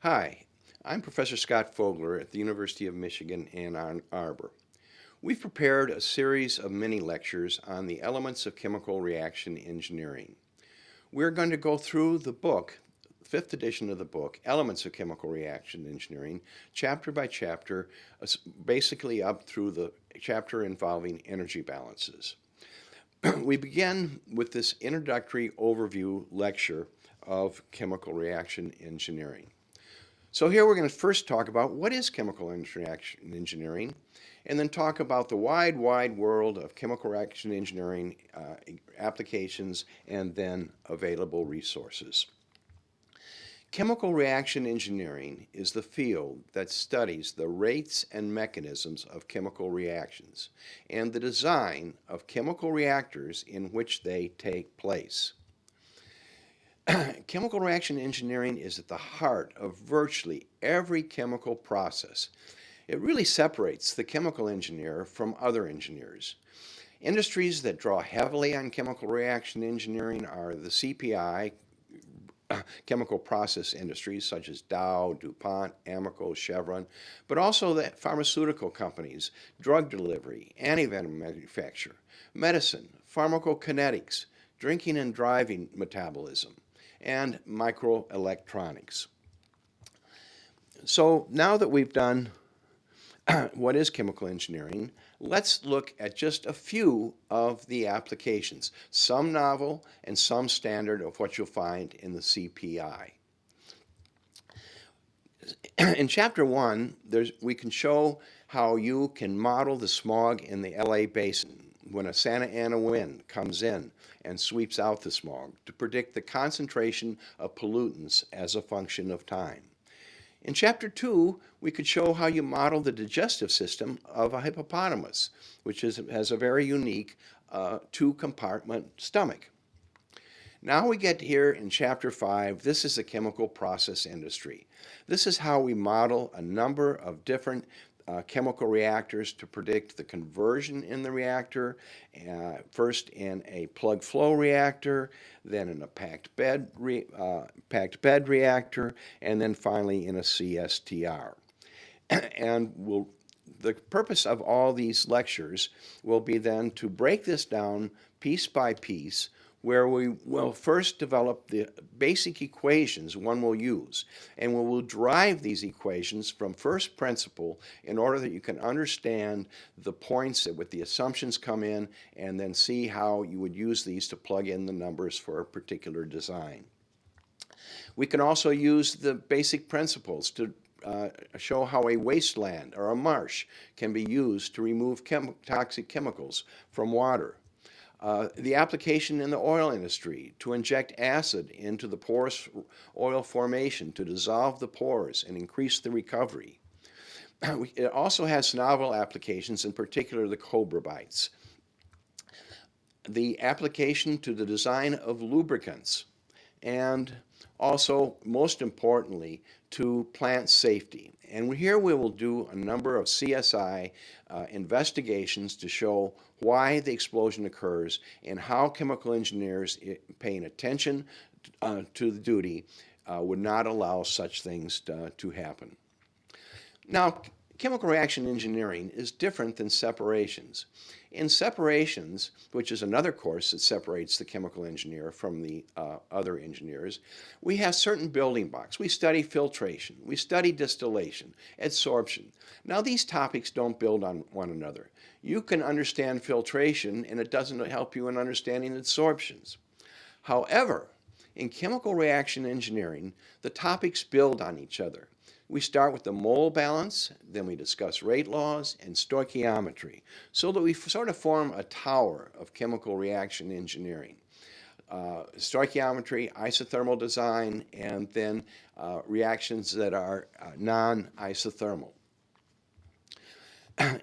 Hi, I'm Professor Scott Fogler at the University of Michigan Ann Arbor. We've prepared a series of mini lectures on the elements of chemical reaction engineering. We're going to go through the book, fifth edition of the book, Elements of Chemical Reaction Engineering, chapter by chapter, basically up through the chapter involving energy balances. We begin with this introductory overview lecture of chemical reaction engineering. So here we're going to first talk about what is chemical reaction engineering, and then talk about the wide world of chemical reaction engineering applications and then available resources. Chemical reaction engineering is the field that studies the rates and mechanisms of chemical reactions and the design of chemical reactors in which they take place. Chemical reaction engineering is at the heart of virtually every chemical process. It really separates the chemical engineer from other engineers. Industries that draw heavily on chemical reaction engineering are the CPI, chemical process industries such as Dow, DuPont, Amoco, Chevron, but also the pharmaceutical companies, drug delivery, antivenom manufacture, medicine, pharmacokinetics, drinking and driving metabolism, and microelectronics. So now that we've done what is chemical engineering, let's look at just a few of the applications, some novel and some standard of what you'll find in the CPI. In chapter 1, we can show how you can model the smog in the LA basin when a Santa Ana wind comes in and sweeps out the smog to predict the concentration of pollutants as a function of time. In chapter 2, we could show how you model the digestive system of a hippopotamus, which has a very unique two-compartment stomach. Now we get here in chapter 5, this is the chemical process industry. This is how we model a number of different chemical reactors to predict the conversion in the reactor, first in a plug flow reactor, then in a packed bed reactor, and then finally in a CSTR. And the purpose of all these lectures will be then to break this down piece by piece, where we will first develop the basic equations one will use, and we will derive these equations from first principle in order that you can understand the points at which the assumptions come in, and then see how you would use these to plug in the numbers for a particular design. We can also use the basic principles to show how a wasteland or a marsh can be used to remove toxic chemicals from water. The application in the oil industry to inject acid into the porous oil formation to dissolve the pores and increase the recovery. It also has novel applications, in particular the cobra bites. The application to the design of lubricants, and also, most importantly, to plant safety. And here we will do a number of CSI investigations to show why the explosion occurs and how chemical engineers paying attention to the duty would not allow such things to happen. Now, chemical reaction engineering is different than separations. In separations, which is another course that separates the chemical engineer from the other engineers, we have certain building blocks. We study filtration, we study distillation, adsorption. Now, these topics don't build on one another. You can understand filtration, and it doesn't help you in understanding adsorptions. However, in chemical reaction engineering, the topics build on each other. We start with the mole balance, then we discuss rate laws and stoichiometry, so that we sort of form a tower of chemical reaction engineering. Stoichiometry, isothermal design, and then reactions that are non-isothermal.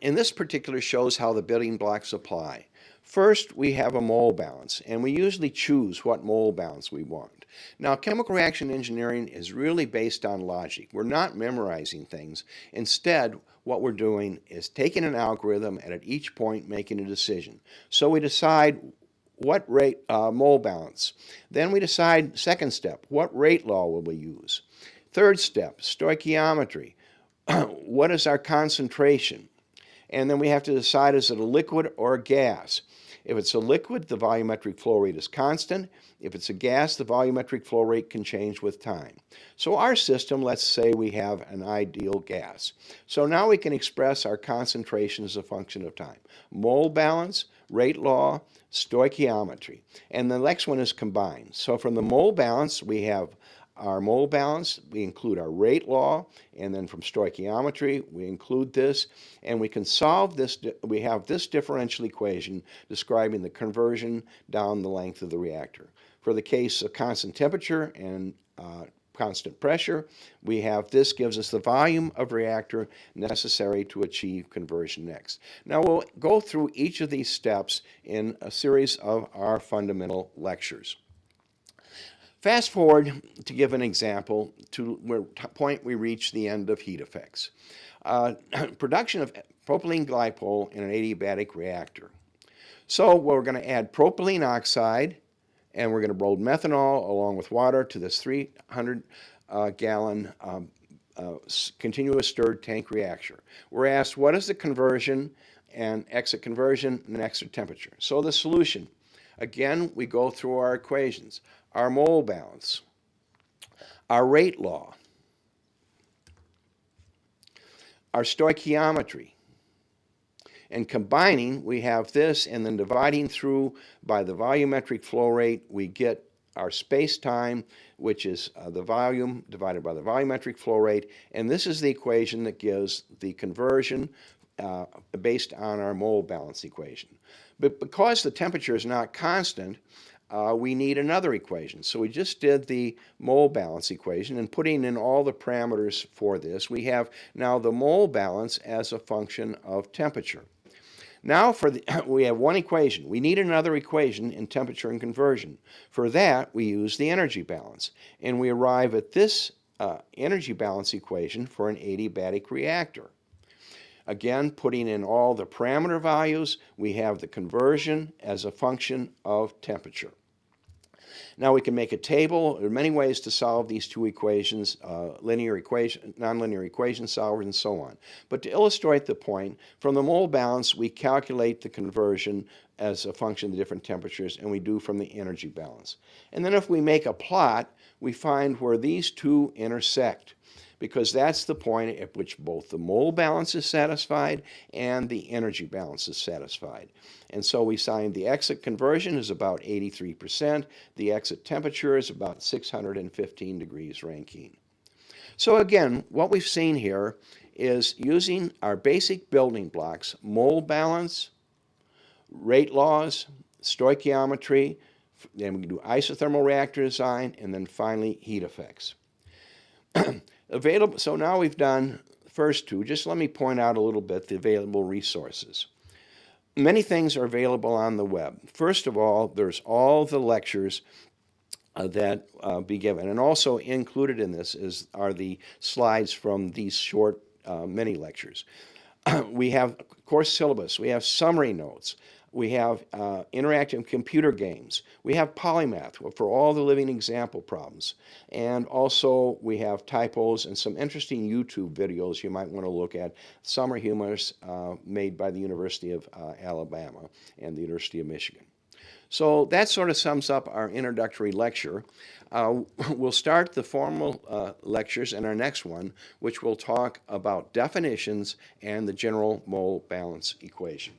And this particular shows how the building blocks apply. First, we have a mole balance, and we usually choose what mole balance we want. Now, chemical reaction engineering is really based on logic. We're not memorizing things. Instead, what we're doing is taking an algorithm and at each point making a decision. So we decide what rate mole balance. Then we decide, second step, what rate law will we use? Third step, stoichiometry. What is our concentration? And then we have to decide, is it a liquid or a gas? If it's a liquid, the volumetric flow rate is constant. If it's a gas, the volumetric flow rate can change with time. So our system, let's say we have an ideal gas. So now we can express our concentration as a function of time. Mole balance, rate law, stoichiometry. And the next one is combined. So from the mole balance, we have our mole balance, we include our rate law, and then from stoichiometry, we include this, and we can solve this. We have this differential equation describing the conversion down the length of the reactor. For the case of constant temperature and constant pressure, we have this gives us the volume of reactor necessary to achieve conversion next. Now we'll go through each of these steps in a series of our fundamental lectures. Fast forward to give an example to where point we reach the end of heat effects. Production of propylene glycol in an adiabatic reactor. So we're going to add propylene oxide, and we're going to roll methanol along with water to this 300-gallon continuous stirred tank reactor. We're asked, what is the conversion and exit conversion and exit temperature? So the solution, again, we go through our equations. Our mole balance, our rate law, our stoichiometry, and combining, we have this, and then dividing through by the volumetric flow rate, we get our space-time, which is the volume divided by the volumetric flow rate, and this is the equation that gives the conversion based on our mole balance equation. But because the temperature is not constant, we need another equation. So we just did the mole balance equation, and putting in all the parameters for this, we have now the mole balance as a function of temperature. Now we have one equation. We need another equation in temperature and conversion. For that, we use the energy balance, and we arrive at this energy balance equation for an adiabatic reactor. Again, putting in all the parameter values, we have the conversion as a function of temperature. Now we can make a table. There are many ways to solve these two equations, linear equation, nonlinear equation solvers, and so on. But to illustrate the point, from the mole balance, we calculate the conversion as a function of the different temperatures, and we do from the energy balance. And then if we make a plot, we find where these two intersect, because that's the point at which both the mole balance is satisfied and the energy balance is satisfied. And so we find the exit conversion is about 83%, the exit temperature is about 615 degrees Rankine. So again, what we've seen here is using our basic building blocks, mole balance, rate laws, stoichiometry, then we can do isothermal reactor design, and then finally heat effects. Available. So now we've done the first two. Just let me point out a little bit the available resources. Many things are available on the web. First of all, there's all the lectures that be given, and also included in this are the slides from these short mini lectures. We have course syllabus. We have summary notes. We have interactive computer games. We have Polymath for all the living example problems. And also we have typos and some interesting YouTube videos you might want to look at. Some are humorous, made by the University of Alabama and the University of Michigan. So that sort of sums up our introductory lecture. We'll start the formal lectures in our next one, which will talk about definitions and the general mole balance equation.